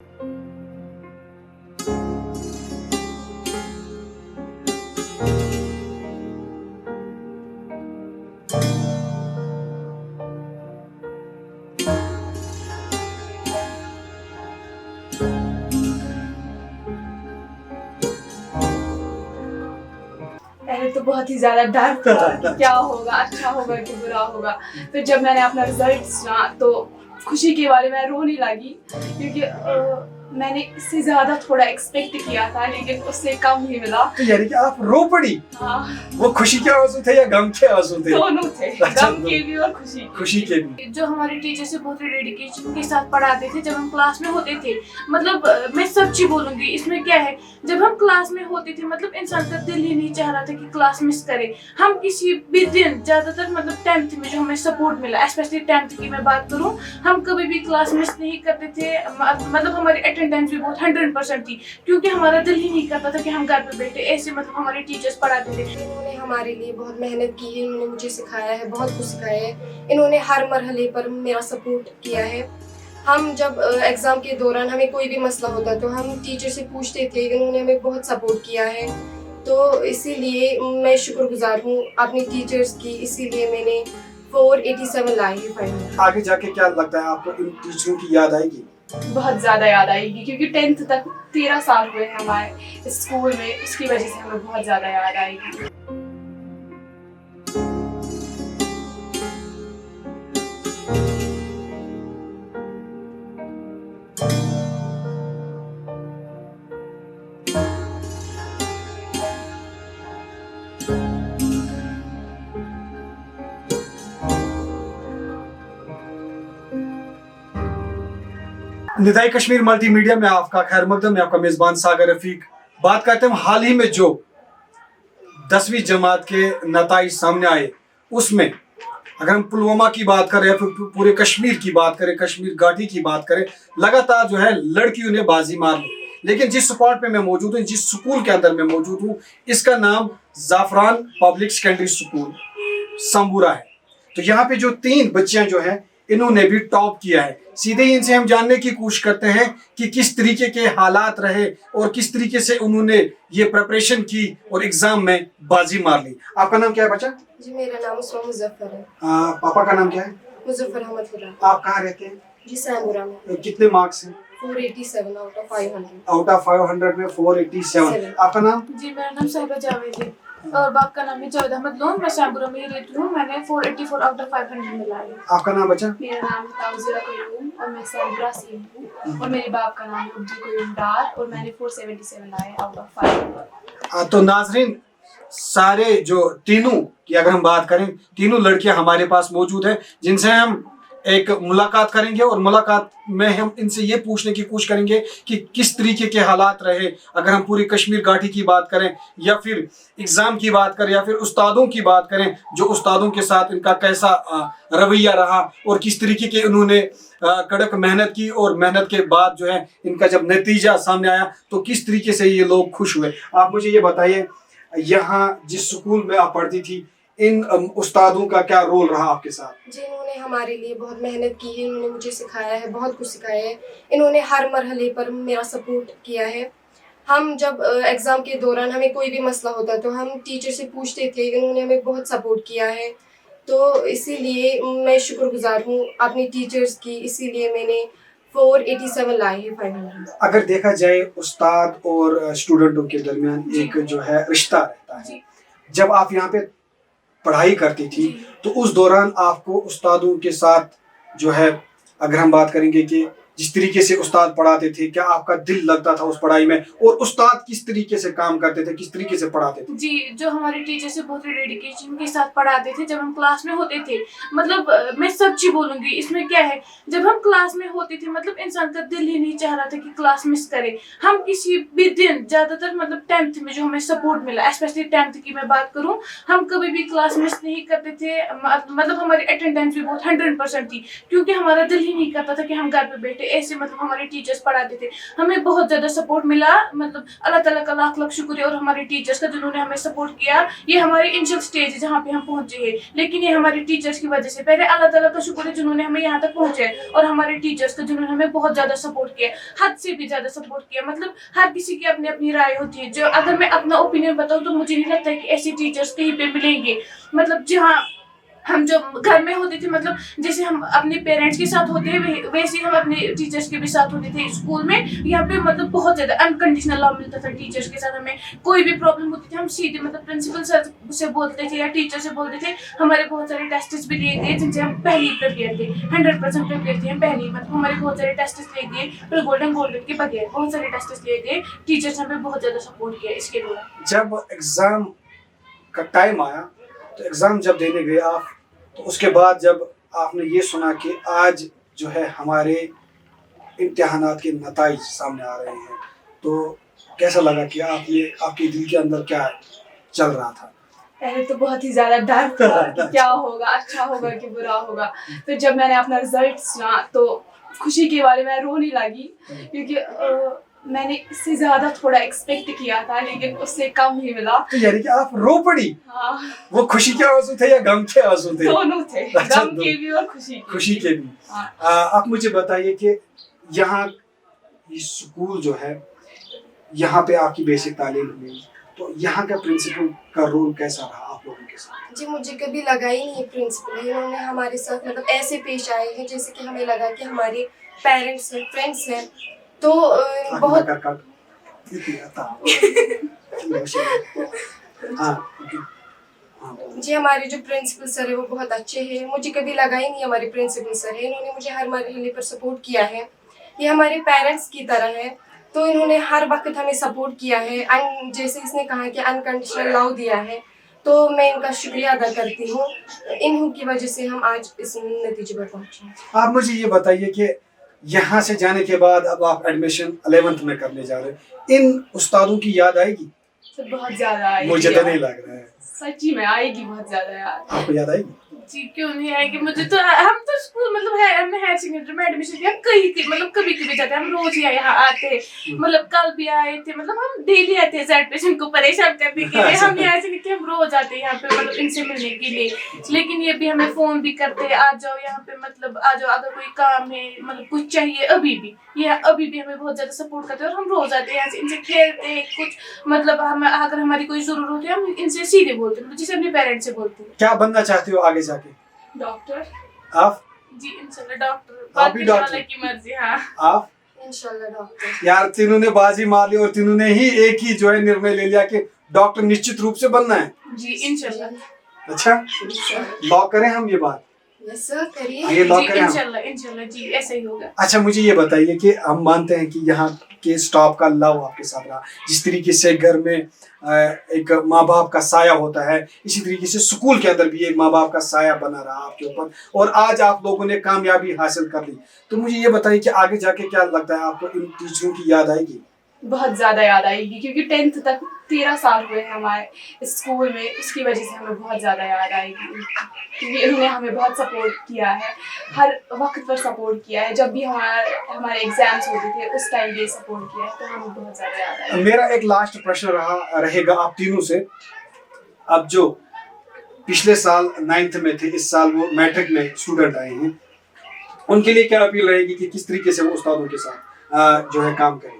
पहले तो बहुत ही ज्यादा डर था कि क्या होगा, अच्छा होगा कि बुरा होगा। फिर जब मैंने अपना रिजल्ट सुना तो खुशी के बारे में रोने लगी, क्योंकि मैंने इससे ज्यादा थोड़ा एक्सपेक्ट किया था, लेकिन उससे कम ही मिला। तो यानी कि आप रो पड़ी? हाँ, वो खुशी के आंसू थे या गम के आंसू थे? दोनों थे, अच्छा, गम के भी और खुशी के भी। जो हमारे टीचर से बहुत ही डेडिकेशन के साथ पढ़ाते थे जब हम क्लास में होते थे। मतलब मैं सच्ची बोलूंगी, इसमें क्या है, जब हम क्लास में होते थे मतलब इंसान का दिल ही नहीं चाह रहा था कि क्लास मिस करे। हम किसी भी दिन, ज्यादातर मतलब 10th में जो हमें सपोर्ट मिला, स्पेशली 10th की मैं बात करूं, हम कभी भी क्लास मिस नहीं करते थे। मतलब हमारी अटेंडेंस भी बहुत 100% थी, क्योंकि हमारा दिल ही नहीं करता था कि हम घर पे बैठे। ऐसे मतलब हमारे टीचर्स पढ़ाते थे। इन्होंने हमारे लिए बहुत मेहनत की है, इन्होंने मुझे सिखाया है, बहुत कुछ सिखाया है। इन्होंने हर मरहले पर मेरा सपोर्ट किया है। हम जब एग्ज़ाम के दौरान हमें कोई भी मसला होता तो हम टीचर से पूछते थे, इन्होंने हमें बहुत सपोर्ट किया है। तो इसीलिए मैं शुक्रगुजार हूँ अपनी टीचर्स की, इसीलिए मैंने 487 लाई है फाइनल। आगे जाके क्या लगता है आपको, इन टीचरों की याद आएगी? बहुत ज्यादा याद आएगी, क्योंकि 10th तक 13 साल हुए हैं हमारे स्कूल में, उसकी वजह से हमें बहुत ज्यादा याद आएगी। निदाई कश्मीर मल्टीमीडिया में आपका खैर मकदम, मैं आपका मेजबान सागर रफीक। बात करते हैं हाल ही में जो 10वीं जमात के नताइज सामने आए, उसमें अगर हम पुलवामा की बात करें या फिर पूरे कश्मीर की बात करें, कश्मीर घाटी की बात करें, लगातार जो है लड़कियों ने बाजी मार ली। लेकिन जिस स्पॉट पे मैं मौजूद हूँ, जिस स्कूल के अंदर मैं मौजूद हूँ, इसका नाम जाफरान पब्लिक सेकेंडरी स्कूल संबूरा है। तो यहाँ पे जो 3 बच्चियां जो हैं, इन्होंने भी टॉप किया है। सीधे ही इनसे हम जानने की कोशिश करते हैं कि किस तरीके के हालात रहे और किस तरीके से उन्होंने ये प्रिपरेशन की और एग्जाम में बाजी मार ली। आपका नाम क्या है बच्चा? जी, मेरा नाम उस्मा मुजफ्फर है। पापा का नाम क्या है? मुजफ्फर अहमद खुरा। आप कहाँ रहते हैं? जी, सैमुरा में। कितने मार्क्स हैं? 487 आउट ऑफ 500। आउट ऑफ 500 में 487। आपका नाम? जी, मेरा नाम साहिबा जावेद है और बाप का नाम है जावेद अहमद लोन। मैं सैमुरा में ही रहती हूँ। मैंने 484 आउट ऑफ 500 मिला है। आपका नाम बच्चा? मेरा नाम ताउज़िरा कयूम और मैं सैमुरा से हूँ, और मेरे बाप का नाम है अब्दुल कयूम डार, और मैंने 477 लाए आउट ऑफ 500। तो नाजरीन, सारे जो तीनों की अगर हम बात करें, तीनों लड़कियां हमारे पास मौजूद हैं, जिनसे हम एक मुलाकात करेंगे और मुलाकात में हम इनसे ये पूछने की कोशिश करेंगे कि किस तरीके के हालात रहे, अगर हम पूरी कश्मीर घाटी की बात करें या फिर एग्ज़ाम की बात करें या फिर उस्तादों की बात करें, जो उस्तादों के साथ इनका कैसा रवैया रहा और किस तरीके के उन्होंने कड़क मेहनत की, और मेहनत के बाद जो है इनका जब नतीजा सामने आया तो किस तरीके से ये लोग खुश हुए। आप मुझे ये बताइए, यहाँ जिस स्कूल में आप पढ़ती थी, इन उस्तादों का क्या रोल रहा आपके साथ? जी, इन्होंने हमारे लिए बहुत मेहनत की है, इन्होंने मुझे सिखाया है, बहुत कुछ सिखाया है। इन्होंने हर मरहले पर मेरा सपोर्ट किया है। हम जब एग्ज़ाम के दौरान हमें कोई भी मसला होता तो हम टीचर से पूछते थे, इन्होंने हमें बहुत सपोर्ट किया है। तो इसीलिए मैं शुक्रगुजार हूँ अपनी टीचर्स की, इसीलिए मैंने 487 लाई है फाइनल। अगर देखा जाए उस्ताद और स्टूडेंटों के दरमियान एक जो है रिश्ता रहता है, जब आप यहाँ पे पढ़ाई करती थी तो उस दौरान आपको उस्तादों के साथ जो है, अगर हम बात करेंगे कि जिस तरीके से उस्ताद पढ़ाते थे, क्या आपका दिल लगता था उस पढ़ाई में, और उस्ताद किस तरीके से काम करते थे, किस तरीके से पढ़ाते थे? जी, जो हमारे टीचर से बहुत ही डेडिकेशन के साथ पढ़ाते थे जब हम क्लास में होते थे। मतलब मैं सच्ची बोलूंगी, इसमें क्या है, जब हम क्लास में होते थे मतलब इंसान का दिल ही नहीं चाह रहा था कि क्लास मिस करे। हम किसी भी दिन, ज्यादातर मतलब 10th में जो हमें सपोर्ट मिला, स्पेशली 10th की मैं बात करूं, हम कभी भी क्लास मिस नहीं करते थे। मतलब हमारी अटेंडेंस भी बहुत 100% थी, क्योंकि हमारा दिल ही नहीं करता था कि हम घर पे बैठे। ऐसे मतलब हमारे टीचर्स पढ़ाते थे, हमें बहुत ज़्यादा सपोर्ट मिला, मतलब अल्लाह ताला का लाख लाख शुक्र है और हमारे टीचर्स का जिन्होंने हमें सपोर्ट किया। ये हमारी इनिशियल स्टेज है जहाँ पे हम पहुँचे हैं, लेकिन ये हमारे टीचर्स की वजह से, पहले अल्लाह ताला का शुक्र है जिन्होंने हमें यहाँ तक पहुँचे, और हमारे टीचर्स का जिन्होंने हमें बहुत ज़्यादा सपोर्ट किया, हद से भी ज़्यादा सपोर्ट किया। मतलब हर किसी की अपनी अपनी राय होती है, जो अगर मैं अपना ओपिनियन बताऊँ तो मुझे नहीं लगता है कि ऐसे टीचर्स कहीं पे मिलेंगे। मतलब जहाँ हम जब घर में होते थे, मतलब जैसे हम अपने पेरेंट्स के साथ होते हैं वैसे ही हम अपने टीचर्स के भी साथ होते थे स्कूल में। यहाँ पे मतलब बहुत ज़्यादा अनकंडीशनल लव मिलता था टीचर्स के साथ। हमें कोई भी प्रॉब्लम होती थी हम सीधे मतलब प्रिंसिपल सर से बोलते थे या टीचर से बोलते थे। हमारे बहुत सारे टेस्ट्स भी लिए गए जिनसे हम पहले ही प्रिपेयर थे, 100% प्रिपेयर थे हम पहले ही। मतलब हमारे बहुत सारे टेस्ट्स लिए गए, फिर गोल्डन के बगैर बहुत सारे टेस्ट्स लिए गए। टीचर्स ने हमें बहुत ज़्यादा सपोर्ट किया इसके दौरान। जब एग्ज़ाम का टाइम आया तो एग्ज़ाम जब देने गए आप, तो उसके बाद जब आपने ये सुना कि आज जो है हमारे इम्तिहानात के नताइज सामने आ रहे हैं, तो कैसा लगा कि आपके दिल के अंदर क्या चल रहा था? पहले तो बहुत ही ज़्यादा डर था कि क्या होगा, अच्छा होगा कि बुरा होगा। फिर जब मैंने अपना रिजल्ट सुना तो खुशी के बारे में रोने लगी, क्योंकि मैंने इससे ज़्यादा थोड़ा एक्सपेक्ट किया था लेकिन उससे कम ही मिला। तो यानी कि आप रो पड़ी? हाँ, वो खुशी के आंसू थे या गम के आंसू थे? दोनों थे, अच्छा, गम के भी और खुशी के भी। हाँ। आप मुझे बताइए कि यहाँ ये स्कूल जो है, यहाँ पे आपकी बेसिक तालीम हुई, तो यहाँ का प्रिंसिपल का रोल कैसा रहा आप लोगों के साथ? जी मुझे कभी लगा ही नहीं प्रिंसिपल है, इन्होंने हमारे साथ मतलब ऐसे पेश आए हैं जैसे कि हमें लगा कि हमारे पेरेंट्स हैं, फ्रेंड्स हैं। तो बहुत जी हमारे जो प्रिंसिपल सर है वो बहुत अच्छे हैं। मुझे कभी लगा ही नहीं हमारे प्रिंसिपल सर है, इन्होंने मुझे हर मरहले पर सपोर्ट किया है। ये हमारे पेरेंट्स की तरह है, तो इन्होंने हर वक्त हमें सपोर्ट किया है। जैसे इसने कहा कि अनकंडीशनल लव दिया है, तो मैं इनका शुक्रिया अदा करती हूँ। इन्हीं की वजह से हम आज इस नतीजे पर पहुँचे। आप मुझे ये बताइए कि यहाँ से जाने के बाद अब आप एडमिशन 11th में करने जा रहे हैं, इन उस्तादों की याद आएगी? तो बहुत ज़्यादा आएगी। मुझे तो नहीं लग रहा है। सच्ची में आएगी बहुत ज़्यादा यार। आपको याद आएगी? जी क्यों नहीं आएगी, मुझे तो हम तो स्कूल मतलब है हमने हायर सेकेंडरी में एडमिशन किया, कहीं मतलब कभी कभी जाते हैं, हम रोज ही यहाँ आते हैं। मतलब कल भी आए थे, मतलब हम डेली आते हैं जेड पेशेंट को परेशान करने के लिए। हम यहाँ से निकले, हम रोज आते हैं यहाँ पे मतलब इनसे मिलने के लिए। लेकिन ये भी हमें फोन भी करते हैं, आ जाओ यहाँ पे, मतलब आ जाओ अगर कोई काम है, मतलब कुछ चाहिए। अभी भी हमें बहुत ज्यादा सपोर्ट करते हैं और हम रोज आते हैं यहाँ से, इनसे खेलते हैं कुछ। मतलब हम अगर हमारी कोई जरूरत होती है हम इनसे सीधे बोलते हैं, जिसे अपने पेरेंट्स से बोलते हैं। क्या बनना चाहते हो आगे जाके? डॉक्टर। आप? जी इंशाल्लाह डॉक्टर। आप भी डॉक्टर? अल्लाह की मर्जी। हाँ आप? इंशाल्लाह डॉक्टर। यार तीनों ने बाजी मार ली और तीनों ने ही एक ही जो है निर्णय ले लिया कि डॉक्टर निश्चित रूप से बनना है। जी इंशाल्लाह। अच्छा, लॉक करें हम ये बात? यस सर करिए। ये लॉक करें हम? इंशाल्लाह जी ऐसा ही होगा। अच्छा मुझे ये बताइए कि हम मानते हैं कि यहाँ के स्टाफ का लव आपके साथ रहा, जिस तरीके से घर में एक माँ बाप का साया होता है, इसी तरीके से स्कूल के अंदर भी एक माँ बाप का साया बना रहा आपके ऊपर, और आज आप लोगों ने कामयाबी हासिल कर ली। तो मुझे ये बताइए कि आगे जाके क्या लगता है आपको, इन टीचरों की याद आएगी? बहुत ज़्यादा याद आएगी, क्योंकि 10th तक 13 साल हुए हैं हमारे स्कूल में, उसकी वजह से हमें बहुत ज़्यादा याद आएगी। क्योंकि इन्होंने हमें बहुत सपोर्ट किया है, हर वक्त पर सपोर्ट किया है। जब भी हमारे एग्जाम्स होते थे उस टाइम भी सपोर्ट किया है, तो हमें बहुत ज़्यादा याद आएगी। मेरा एक लास्ट प्रश्न रहेगा आप तीनों से। अब जो पिछले साल 9th में थे, इस साल वो मैट्रिक में स्टूडेंट आए हैं, उनके लिए क्या अपील रहेगी कि किस तरीके से वो उस्तादों के साथ जो है काम करें?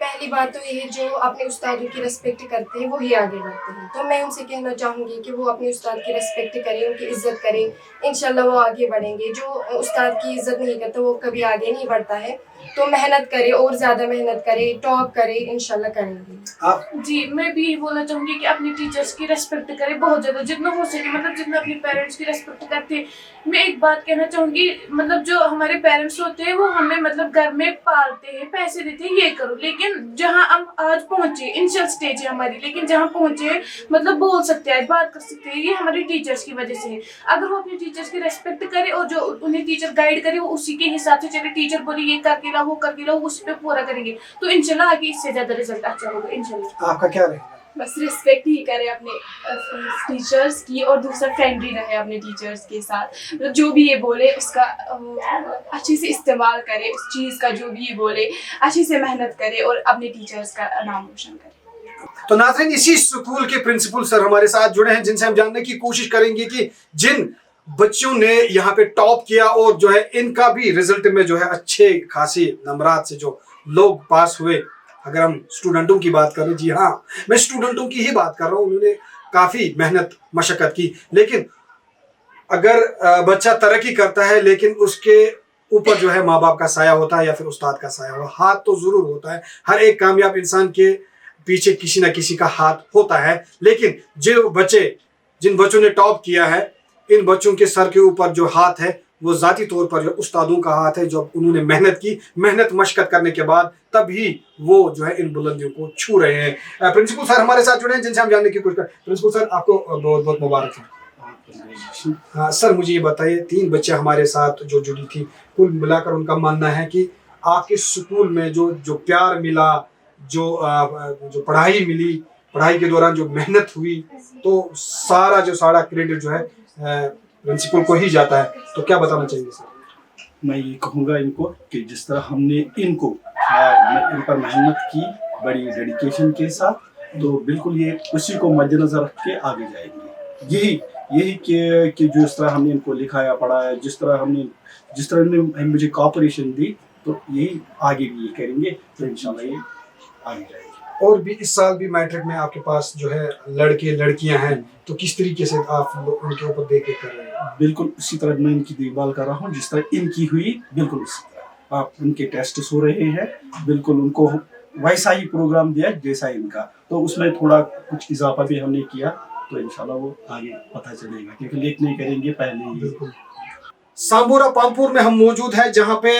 पहली बात तो ये है, जो अपने उस्तादों की रिस्पेक्ट करते हैं वही आगे बढ़ते हैं। तो मैं उनसे कहना चाहूँगी कि वो अपने उस्ताद की रिस्पेक्ट करें, उनकी इज्जत करें, इंशाल्लाह वो आगे बढ़ेंगे। जो उस्ताद की इज्जत नहीं करता वो कभी आगे नहीं बढ़ता है। तो मेहनत करे और ज़्यादा मेहनत करे, टॉप करे, इंशाल्लाह करेंगे। आप? जी मैं भी यही बोलना चाहूँगी कि अपने टीचर्स की रेस्पेक्ट करें बहुत ज़्यादा, जितना हो सके, मतलब जितना अपने पेरेंट्स की रेस्पेक्ट करते हैं। मैं एक बात कहना चाहूँगी, मतलब जो हमारे पेरेंट्स होते हैं वो हमें मतलब घर में पालते हैं, पैसे देते हैं, ये करो। लेकिन जहाँ हम आज पहुँचे, इनिशियल स्टेज है हमारी, लेकिन जहाँ पहुँचे मतलब बोल सकते हैं, बात कर सकते हैं, ये हमारे टीचर्स की वजह से है। अगर वो अपने टीचर्स की रेस्पेक्ट करे और जो उन्हें टीचर गाइड करे वो उसी के हिसाब से चले, टीचर बोले ये करके लाओ, वो करके लाओ, उस पर पूरा करेंगे, तो इंशाल्लाह आगे इससे ज़्यादा रिजल्ट अच्छा होगा इंशाल्लाह। आपका क्या रहेगा? बस रिस्पेक्ट ही करें अपने टीचर्स की, और दूसरा फ्रेंडली रहे अपने टीचर्स के साथ। मतलब जो भी ये बोले उसका अच्छे से इस्तेमाल करे, उस चीज़ का जो भी ये बोले अच्छे से मेहनत करे और अपने टीचर्स का नाम रोशन करे। तो नाज़रीन, इसी स्कूल के प्रिंसिपल सर हमारे साथ जुड़े हैं, जिनसे हम जानने की कोशिश करेंगे कि जिन बच्चों ने यहाँ पे टॉप किया और जो है इनका भी रिजल्ट में जो है अच्छे खासी नंबरात से जो लोग पास हुए। अगर हम स्टूडेंटों की बात करें, जी हाँ, मैं स्टूडेंटों की ही बात कर रहा हूँ, उन्होंने काफ़ी मेहनत मशक्क़त की। लेकिन अगर बच्चा तरक्की करता है लेकिन उसके ऊपर जो है माँ बाप का साया होता है या फिर उस्ताद का साया होता है, हाथ तो ज़रूर होता है। हर एक कामयाब इंसान के पीछे किसी न किसी का हाथ होता है। लेकिन जिन बच्चों ने टॉप किया है, इन बच्चों के सर के ऊपर जो हाथ है वो ज़ाती तौर पर जो उस्तादों का हाथ है। जब उन्होंने मेहनत की, मेहनत मशक्क़त करने के बाद तभी वो जो है इन बुलंदियों को छू रहे हैं। प्रिंसिपल सर हमारे साथ जुड़े हैं, जिनसे हम जानने की कोशिश करें। प्रिंसिपल सर, आपको बहुत बहुत मुबारक है। हाँ सर, मुझे ये बताइए, 3 बच्चे हमारे साथ जो जुड़ी थी, कुल मिलाकर उनका मानना है कि आपके स्कूल में जो प्यार मिला, जो पढ़ाई मिली, पढ़ाई के दौरान जो मेहनत हुई, तो सारा क्रेडिट जो है प्रिंसिपल को ही जाता है। तो क्या बताना चाहिए सर? मैं ये कहूँगा इनको कि जिस तरह हमने इन पर मेहनत की बड़ी डेडिकेशन के साथ, तो बिल्कुल ये उसी को मद्देनजर रख के आगे जाएंगे। यही कि जिस तरह हमने इनको लिखाया पढ़ाया, जिस तरह इन्होंने मुझे कॉपरेशन दी, तो यही आगे भी ये करेंगे, तो इंशाल्लाह ये आगे जाएंगे। और भी इस साल भी मैट्रिक में आपके पास जो है लड़के लड़कियां हैं, तो किस तरीके से आप उनके ऊपर देख रेख कर रहे हैं? बिल्कुल उसी तरह मैं इनकी देखभाल कर रहा हूँ जिस तरह इनकी हुई, बिल्कुल उसी तरह। आप उनके टेस्ट हो रहे हैं, बिल्कुल उनको वैसा ही प्रोग्राम दिया जैसा इनका, तो उसमें थोड़ा कुछ इजाफा भी हमने किया, तो इंशाल्लाह वो आगे पता चलेगा, क्योंकि लेट नहीं करेंगे पहले ही। बिल्कुल। सांबोरा पामपुर में हम मौजूद हैं, जहां पे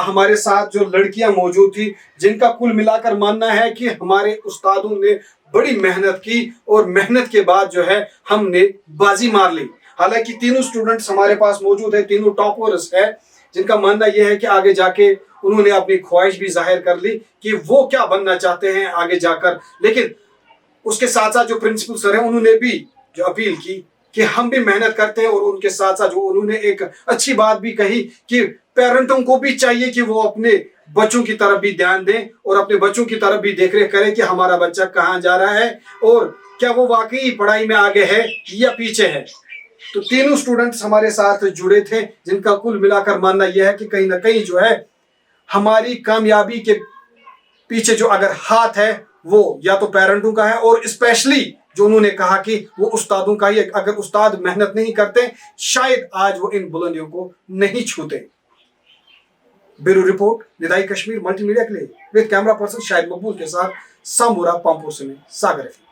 हमारे साथ जो लड़कियां मौजूद थी, जिनका कुल मिलाकर मानना है कि हमारे उस्तादों ने बड़ी मेहनत की और मेहनत के बाद जो है हमने बाजी मार ली। हालांकि तीनों स्टूडेंट्स हमारे पास मौजूद है, तीनों टॉपर्स है, जिनका मानना यह है कि आगे जाके उन्होंने अपनी ख्वाहिश भी जाहिर कर ली कि वो क्या बनना चाहते हैं आगे जाकर। लेकिन उसके साथ साथ जो प्रिंसिपल सर है, उन्होंने भी जो अपील की कि हम भी मेहनत करते हैं, और उनके साथ साथ जो उन्होंने एक अच्छी बात भी कही कि पेरेंटों को भी चाहिए कि वो अपने बच्चों की तरफ भी ध्यान दें और अपने बच्चों की तरफ भी देखरेख करें कि हमारा बच्चा कहाँ जा रहा है और क्या वो वाकई पढ़ाई में आगे है या पीछे है। तो तीनों स्टूडेंट्स हमारे साथ जुड़े थे, जिनका कुल मिलाकर मानना यह है कि कहीं ना कहीं जो है हमारी कामयाबी के पीछे जो अगर हाथ है वो या तो पेरेंटों का है, और स्पेशली जो उन्होंने कहा कि वो उस्तादों का ही। अगर उस्ताद मेहनत नहीं करते, शायद आज वो इन बुलंदियों को नहीं छूते। ब्यूरो रिपोर्ट, निदाई कश्मीर मल्टीमीडिया के लिए, विद कैमरा पर्सन शाहिद मकबूल के साथ सांबोरा पामपुर से मैं सागर रफीक।